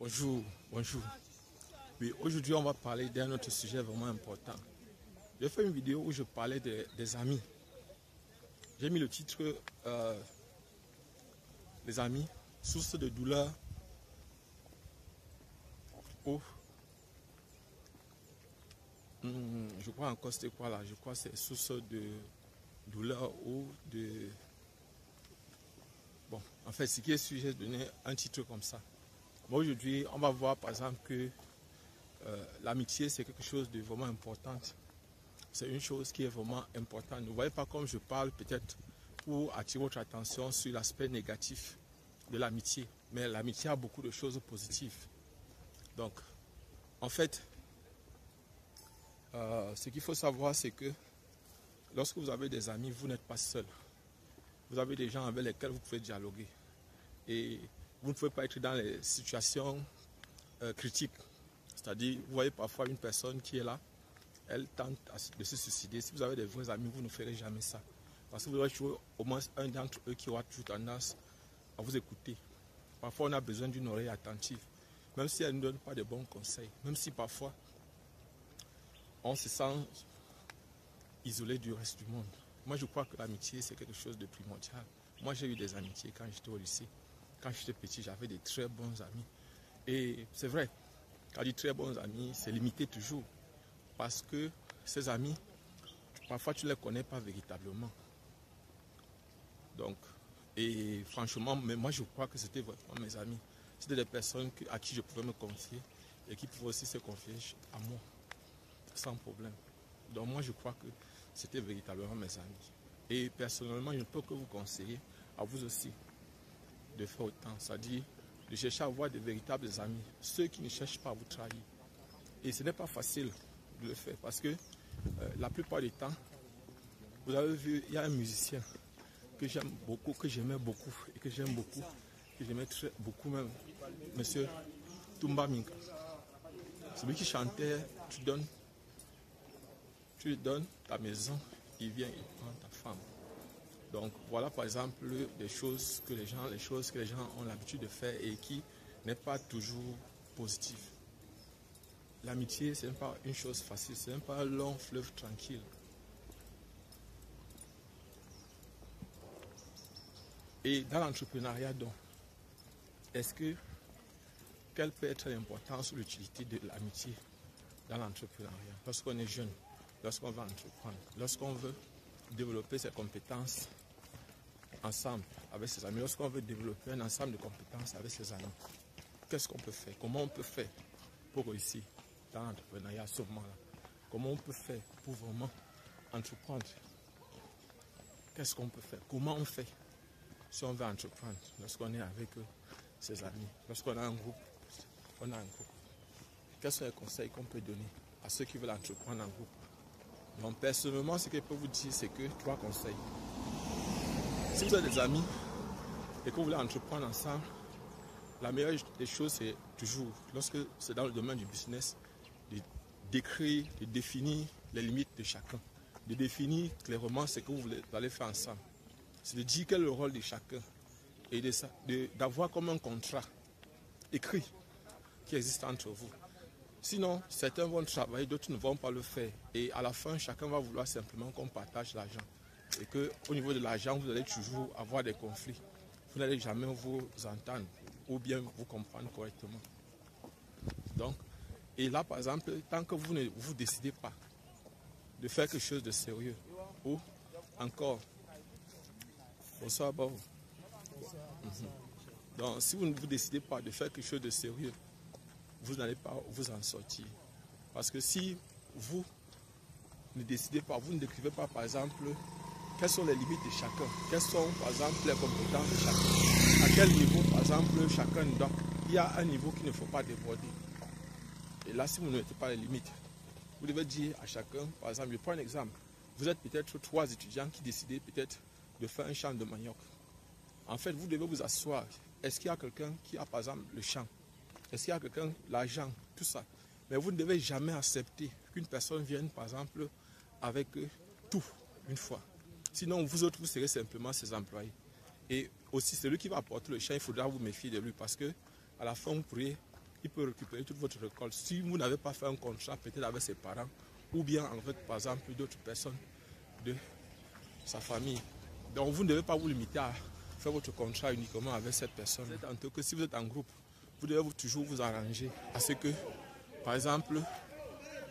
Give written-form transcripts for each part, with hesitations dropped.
Bonjour, bonjour. Oui, aujourd'hui, on va parler d'un autre sujet vraiment important. J'ai fait une vidéo où je parlais des amis. J'ai mis le titre Les amis, source de douleur ou je crois encore c'était quoi là? Je crois que c'est source de douleur ou de... Bon, en fait, ce qui est sujet, j'ai donné un titre comme ça. Moi, aujourd'hui, on va voir par exemple que l'amitié, c'est quelque chose de vraiment important. C'est une chose qui est vraiment importante. Ne voyez pas comme je parle peut-être pour attirer votre attention sur l'aspect négatif de l'amitié. Mais l'amitié a beaucoup de choses positives. Donc, en fait, ce qu'il faut savoir, c'est que lorsque vous avez des amis, vous n'êtes pas seul. Vous avez des gens avec lesquels vous pouvez dialoguer. Et vous ne pouvez pas être dans les situations critiques. C'est-à-dire, vous voyez parfois une personne qui est là, elle tente de se suicider. Si vous avez des vrais amis, vous ne ferez jamais ça. Parce que vous aurez toujours au moins un d'entre eux qui aura toujours tendance à vous écouter. Parfois, on a besoin d'une oreille attentive. Même si elle ne donne pas de bons conseils. Même si parfois, on se sent isolé du reste du monde. Moi, je crois que l'amitié, c'est quelque chose de primordial. Moi, j'ai eu des amitiés quand j'étais au lycée. Quand j'étais petit, j'avais des très bons amis. Et c'est vrai, quand je dis très bons amis, c'est limité toujours. Parce que ces amis, parfois, tu ne les connais pas véritablement. Donc, et franchement, mais moi, je crois que c'était vraiment mes amis. C'était des personnes à qui je pouvais me confier et qui pouvaient aussi se confier à moi, sans problème. Donc, moi, je crois que c'était véritablement mes amis. Et personnellement, je ne peux que vous conseiller, à vous aussi, de faire autant. C'est-à-dire de chercher à avoir de véritables amis, ceux qui ne cherchent pas à vous trahir. Et ce n'est pas facile de le faire parce que la plupart du temps, vous avez vu, il y a un musicien que j'aime beaucoup, que j'aimais beaucoup et que j'aime beaucoup, que j'aimais beaucoup même, monsieur Tumba Minka. Celui qui chantait, tu lui donnes ta maison, il vient, il prend ta femme. Donc voilà par exemple des choses que les gens ont l'habitude de faire et qui n'est pas toujours positif. L'amitié, ce n'est pas une chose facile, ce n'est pas un long fleuve tranquille. Et dans l'entrepreneuriat, donc, quelle peut être l'importance ou l'utilité de l'amitié dans l'entrepreneuriat? Lorsqu'on est jeune, lorsqu'on veut entreprendre, lorsqu'on veut développer ses compétences ensemble avec ses amis, lorsqu'on veut développer un ensemble de compétences avec ses amis, qu'est-ce qu'on peut faire? Comment on peut faire pour réussir dans l'entrepreneuriat à ce moment-là? Comment on peut faire pour vraiment entreprendre? Qu'est-ce qu'on peut faire? Comment on fait si on veut entreprendre lorsqu'on est avec ses amis? Lorsqu'on a un groupe, on a un groupe. Quels sont les conseils qu'on peut donner à ceux qui veulent entreprendre en groupe? Donc personnellement, ce que je peux vous dire, c'est que 3 conseils. Si vous avez des amis et que vous voulez entreprendre ensemble, la meilleure des choses, c'est toujours, lorsque c'est dans le domaine du business, de décrire, de définir les limites de chacun, de définir clairement ce que vous allez faire ensemble. C'est de dire quel est le rôle de chacun et d'avoir comme un contrat écrit qui existe entre vous. Sinon, certains vont travailler, d'autres ne vont pas le faire. Et à la fin, chacun va vouloir simplement qu'on partage l'argent. Et qu'au niveau de l'argent, vous allez toujours avoir des conflits. Vous n'allez jamais vous entendre ou bien vous comprendre correctement. Donc, et là, par exemple, tant que vous ne vous décidez pas de faire quelque chose de sérieux, ou encore, bonsoir, bon. Donc, si vous ne vous décidez pas de faire quelque chose de sérieux, vous n'allez pas vous en sortir. Parce que si vous ne décidez pas, vous ne décrivez pas, par exemple, quelles sont les limites de chacun, quelles sont, par exemple, les compétences de chacun, à quel niveau, par exemple, chacun doit. Il y a un niveau qu'il ne faut pas déborder. Et là, si vous ne mettez pas les limites, vous devez dire à chacun, par exemple, je prends un exemple, vous êtes peut-être 3 étudiants qui décident peut-être de faire un champ de manioc. En fait, vous devez vous asseoir. Est-ce qu'il y a quelqu'un qui a, par exemple, le champ? Est-ce qu'il y a quelqu'un, l'argent, tout ça? Mais vous ne devez jamais accepter qu'une personne vienne, par exemple, avec tout, une fois. Sinon, vous autres, vous serez simplement ses employés. Et aussi, celui qui va apporter le champ, il faudra vous méfier de lui parce que à la fin, vous pourriez il peut récupérer toute votre récolte. Si vous n'avez pas fait un contrat, peut-être avec ses parents, ou bien avec, par exemple, d'autres personnes de sa famille. Donc, vous ne devez pas vous limiter à faire votre contrat uniquement avec cette personne. En tout cas, si vous êtes en groupe, vous devez toujours vous arranger à ce que, par exemple,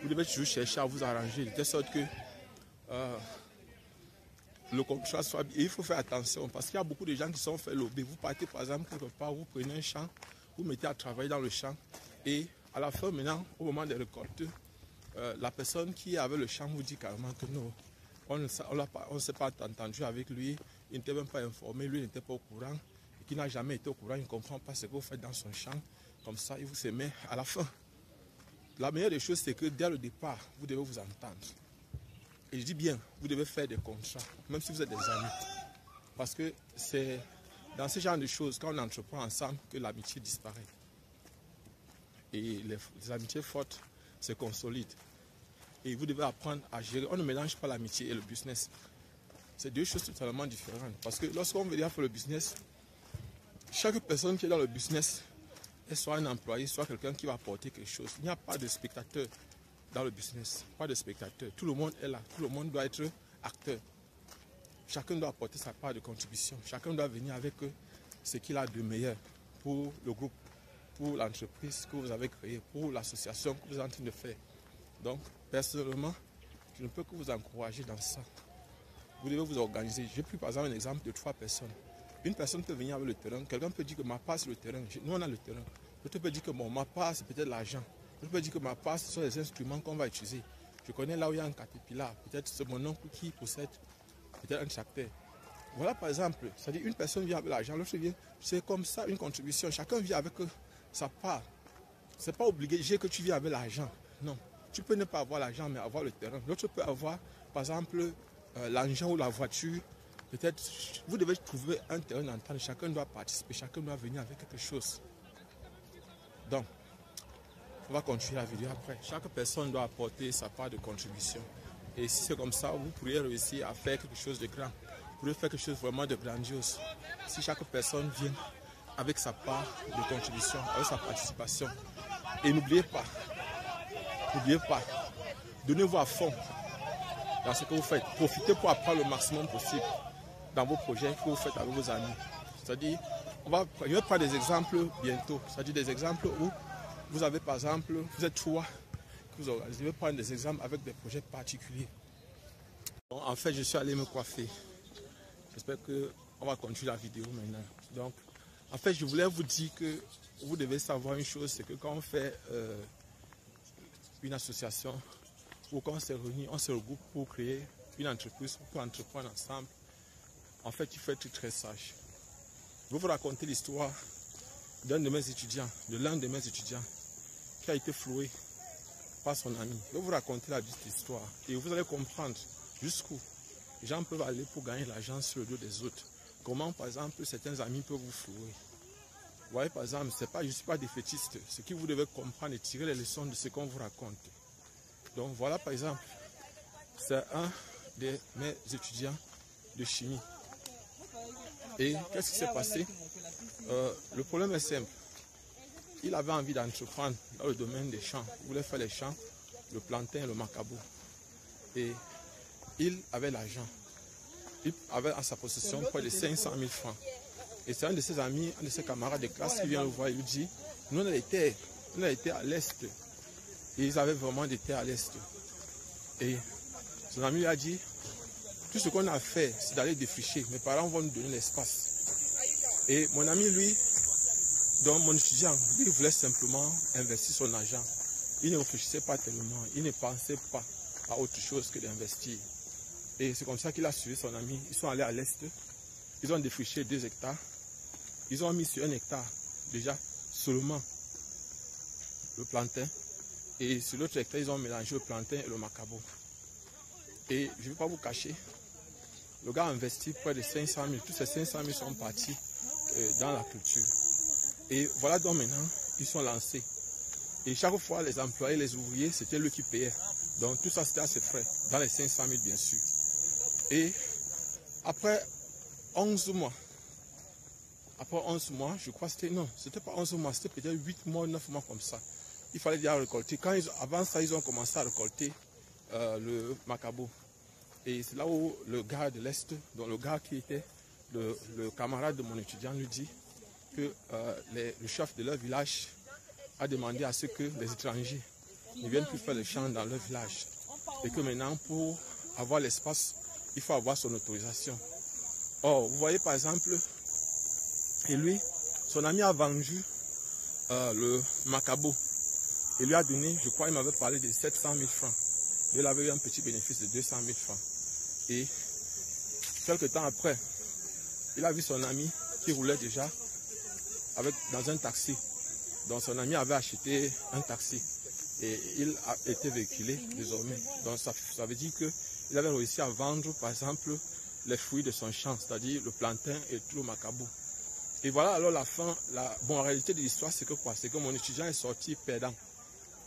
vous devez toujours chercher à vous arranger de telle sorte que le contrat soit bien. Et il faut faire attention parce qu'il y a beaucoup de gens qui sont fait lobby. Vous partez par exemple quelque part, vous prenez un champ, vous mettez à travailler dans le champ et à la fin maintenant, au moment des récoltes, la personne qui avait le champ vous dit carrément que non, on ne s'est pas entendu avec lui, il n'était même pas informé, lui n'était pas au courant, et qui n'a jamais été au courant, il ne comprend pas ce que vous faites dans son champ. Comme ça, il vous se met à la fin. La meilleure des choses, c'est que dès le départ, vous devez vous entendre. Et je dis bien, vous devez faire des contrats, même si vous êtes des amis. Parce que c'est dans ce genre de choses, quand on entreprend ensemble, que l'amitié disparaît. Et les amitiés fortes se consolident. Et vous devez apprendre à gérer. On ne mélange pas l'amitié et le business. C'est deux choses totalement différentes. Parce que lorsqu'on veut faire le business, chaque personne qui est dans le business, soit un employé, soit quelqu'un qui va apporter quelque chose. Il n'y a pas de spectateur dans le business, pas de spectateur. Tout le monde est là, tout le monde doit être acteur. Chacun doit apporter sa part de contribution. Chacun doit venir avec ce qu'il a de meilleur pour le groupe, pour l'entreprise que vous avez créée, pour l'association que vous êtes en train de faire. Donc, personnellement, je ne peux que vous encourager dans ça. Vous devez vous organiser. J'ai pris par exemple un exemple de 3 personnes. Une personne peut venir avec le terrain. Quelqu'un peut dire que ma part c'est le terrain. Nous on a le terrain. L'autre peut dire que bon, ma part c'est peut-être l'argent. L'autre peut dire que ma part ce sont les instruments qu'on va utiliser. Je connais là où il y a un caterpillar. Peut-être c'est mon oncle qui possède peut-être un tracteur. Voilà par exemple. C'est-à-dire une personne vient avec l'argent, l'autre vient. C'est comme ça une contribution. Chacun vient avec sa part. C'est pas obligé que tu viens avec l'argent. Non. Tu peux ne pas avoir l'argent mais avoir le terrain. L'autre peut avoir par exemple l'engin ou la voiture. Peut-être, vous devez trouver un terrain d'entente. Chacun doit participer, chacun doit venir avec quelque chose. Donc, on va continuer la vidéo après. Chaque personne doit apporter sa part de contribution. Et si c'est comme ça, vous pourriez réussir à faire quelque chose de grand. Vous pourriez faire quelque chose vraiment de grandiose. Si chaque personne vient avec sa part de contribution, avec sa participation. Et n'oubliez pas, donnez-vous à fond dans ce que vous faites. Profitez pour apprendre le maximum possible dans vos projets que vous faites avec vos amis. C'est-à-dire, je vais prendre des exemples bientôt. C'est-à-dire des exemples où vous avez par exemple, vous êtes 3 que vous organisez. Je vais prendre des exemples avec des projets particuliers. Donc, en fait, je suis allé me coiffer. J'espère qu'on va continuer la vidéo maintenant. Donc, en fait, je voulais vous dire que vous devez savoir une chose, c'est que quand on fait une association ou quand on se réunit, on se regroupe pour créer une entreprise, pour entreprendre ensemble. En fait, il faut être très sage. Je vais vous raconter l'histoire d'un de mes étudiants, de l'un de mes étudiants, qui a été floué par son ami. Je vais vous raconter la petite histoire et vous allez comprendre jusqu'où les gens peuvent aller pour gagner l'argent sur le dos des autres. Comment, par exemple, certains amis peuvent vous flouer. Vous voyez, par exemple, je ne suis pas défaitiste. Ce que vous devez comprendre et tirer les leçons de ce qu'on vous raconte. Donc voilà, par exemple, c'est un de mes étudiants de chimie. Et qu'est-ce qui s'est passé? Le problème est simple. Il avait envie d'entreprendre dans le domaine des champs. Il voulait faire les champs, le plantain et le macabo. Et il avait l'argent. Il avait à sa possession près de 500 000 francs. Et c'est un de ses amis, un de ses camarades de classe qui vient le voir et lui dit, nous on a des terres, on a des terres à l'est. Et ils avaient vraiment des terres à l'est. Et son ami lui a dit, tout ce qu'on a fait, c'est d'aller défricher. Mes parents vont nous donner l'espace. Et mon ami, lui, donc mon étudiant, lui, il voulait simplement investir son argent. Il ne réfléchissait pas tellement. Il ne pensait pas à autre chose que d'investir. Et c'est comme ça qu'il a suivi son ami. Ils sont allés à l'est. Ils ont défriché 2 hectares. Ils ont mis sur 1 hectare, déjà, seulement le plantain. Et sur l'autre hectare, ils ont mélangé le plantain et le macabo. Et je ne vais pas vous cacher, le gars a investi près de 500 000. Tous ces 500 000 sont partis dans la culture. Et voilà donc maintenant, ils sont lancés. Et chaque fois, les employés, les ouvriers, c'était eux qui payaient. Donc tout ça, c'était à ses frais, dans les 500 000 bien sûr. Et après 11 mois, Après 11 mois, je crois que c'était, non, c'était pas 11 mois, c'était peut-être 8 mois, 9 mois comme ça. Il fallait déjà récolter. Avant ça, ils ont commencé à récolter le macabo. Et c'est là où le gars de l'Est, donc le gars qui était le camarade de mon étudiant, lui dit que le chef de leur village a demandé à ce que les étrangers ne viennent plus faire le champ dans leur village. Et que maintenant, pour avoir l'espace, il faut avoir son autorisation. Or, vous voyez par exemple, et lui, son ami a vendu le macabo. Il lui a donné, je crois, il m'avait parlé de 700 000 francs. Il avait eu un petit bénéfice de 200 000 francs. Et quelques temps après, il a vu son ami qui roulait déjà dans un taxi. Donc son ami avait acheté un taxi et il a été véhiculé désormais. Donc ça veut dire qu'il avait réussi à vendre par exemple les fruits de son champ, c'est-à-dire le plantain et tout le macabo. Et voilà alors la fin, en réalité de l'histoire c'est que quoi? C'est que mon étudiant est sorti perdant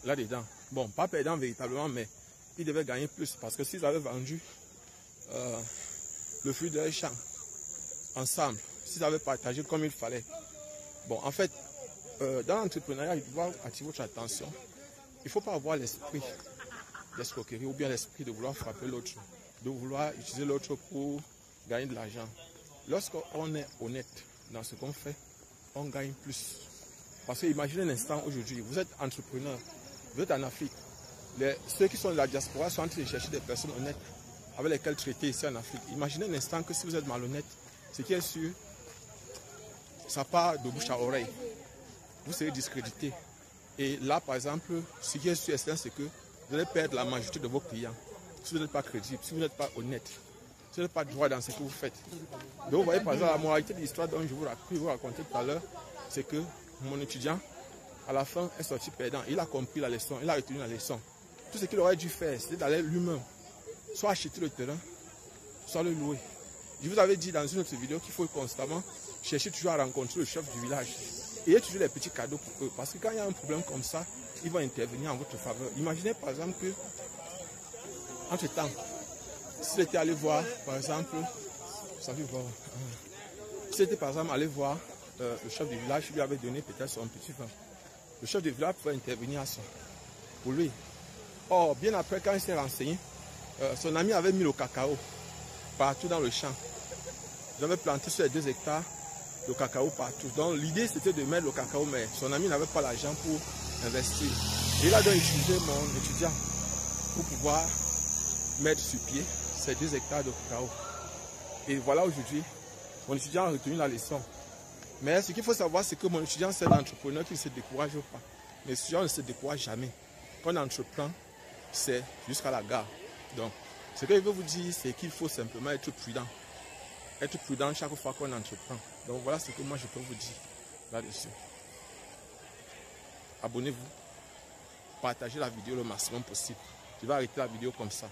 là-dedans. Bon, pas perdant véritablement, mais il devait gagner plus parce que s'ils avaient vendu le fruit de leur champ ensemble, s'ils avaient partagé comme il fallait. Bon, en fait, dans l'entrepreneuriat, il doit attirer votre attention. Il ne faut pas avoir l'esprit d'escroquerie ou bien l'esprit de vouloir frapper l'autre, de vouloir utiliser l'autre pour gagner de l'argent. Lorsqu'on est honnête dans ce qu'on fait, on gagne plus. Parce que imaginez un instant aujourd'hui, vous êtes entrepreneur, vous êtes en Afrique. Ceux qui sont de la diaspora sont en train de chercher des personnes honnêtes avec lesquelles traiter ici en Afrique. Imaginez un instant que si vous êtes malhonnête, ce qui est sûr, ça part de bouche à oreille. Vous serez discrédité. Et là, par exemple, ce qui est sûr, c'est que vous allez perdre la majorité de vos clients. Si vous n'êtes pas crédible, si vous n'êtes pas honnête, si vous n'êtes pas droit dans ce que vous faites. Donc, vous voyez, par exemple, la moralité de l'histoire dont je vous racontais tout à l'heure, c'est que mon étudiant, à la fin, est sorti perdant. Il a compris la leçon, il a retenu la leçon. Tout ce qu'il aurait dû faire, c'était d'aller lui-même, soit acheter le terrain, soit le louer. Je vous avais dit dans une autre vidéo qu'il faut constamment chercher toujours à rencontrer le chef du village. Et il y a toujours des petits cadeaux pour eux. Parce que quand il y a un problème comme ça, ils vont intervenir en votre faveur. Imaginez par exemple que, entre temps, si j'étais allé voir, par exemple, si j'étais par exemple allé voir le chef du village, il lui avait donné peut-être son petit vin. Le chef du village pouvait intervenir à ça, pour lui. Or, bien après, quand il s'est renseigné, son ami avait mis le cacao partout dans le champ. Ils avaient planté sur les 2 hectares le cacao partout. Donc l'idée c'était de mettre le cacao, mais son ami n'avait pas l'argent pour investir. Et il a donc utilisé mon étudiant pour pouvoir mettre sur pied ces 2 hectares de cacao. Et voilà aujourd'hui, mon étudiant a retenu la leçon. Mais ce qu'il faut savoir, c'est que mon étudiant, c'est un entrepreneur qui ne se décourage pas. Mais l'étudiant ne se décourage jamais. Quand on entreprend, c'est jusqu'à la gare. Donc, ce que je veux vous dire, c'est qu'il faut simplement être prudent. Être prudent chaque fois qu'on entreprend. Donc voilà ce que moi je peux vous dire là-dessus. Abonnez-vous. Partagez la vidéo le maximum possible. Je vais arrêter la vidéo comme ça.